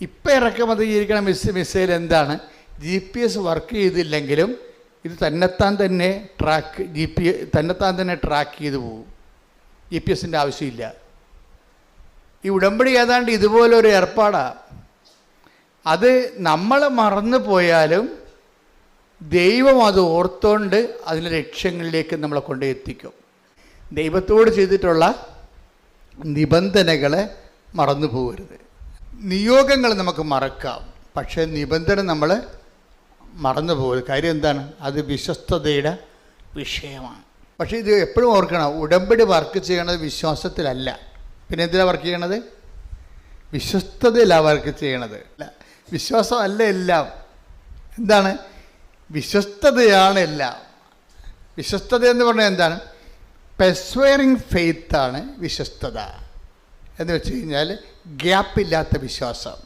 ഇപ്പം ഇറക്കുമതി ചെയ്തിരിക്കുന്ന മിസൈൽ എന്താണ്? GPS വർക്ക് ചെയ്തില്ലെങ്കിലും ഇത് തന്നെത്താൻ തന്നെ ട്രാക്ക് ചെയ്ത് പോകും. GPS-ൻ്റെ ആവശ്യമില്ല. ഈ ഉടമ്പടി ഏതാണ്ട് ഇതുപോലൊരു ഏർപ്പാടാണ്. അത് നമ്മൾ മറന്നു പോയാലും ദൈവം അത് ഓർത്തുകൊണ്ട് അതിൻ്റെ ലക്ഷ്യങ്ങളിലേക്ക് നമ്മളെ കൊണ്ട് എത്തിക്കും. ദൈവത്തോട് ചെയ്തിട്ടുള്ള നിബന്ധനകളെ മറന്നു പോകരുത്. നിയോഗങ്ങൾ നമുക്ക് മറക്കാം, പക്ഷേ നിബന്ധന നമ്മൾ മറന്നു പോകരുത്. കാര്യം എന്താണ്? അത് വിശ്വസ്തതയുടെ വിഷയമാണ്. പക്ഷേ ഇത് എപ്പോഴും ഓർക്കണം, ഉടമ്പടി വർക്ക് ചെയ്യണത് വിശ്വാസത്തിലല്ല. പിന്നെ എന്തിനാണ് വർക്ക് ചെയ്യണത്? വിശ്വസ്തതയിലാണ് വർക്ക് ചെയ്യണത്. വിശ്വാസമല്ല എല്ലാം. എന്താണ്? വിശ്വസ്തതയാണ് എല്ലാം. വിശ്വസ്തത എന്ന് പറഞ്ഞാൽ എന്താണ്? പെർസ്വയറിങ് ഫെയ്ത്താണ് വിശ്വസ്തത എന്ന് വെച്ച് കഴിഞ്ഞാൽ ഗ്യാപ്പില്ലാത്ത വിശ്വാസം.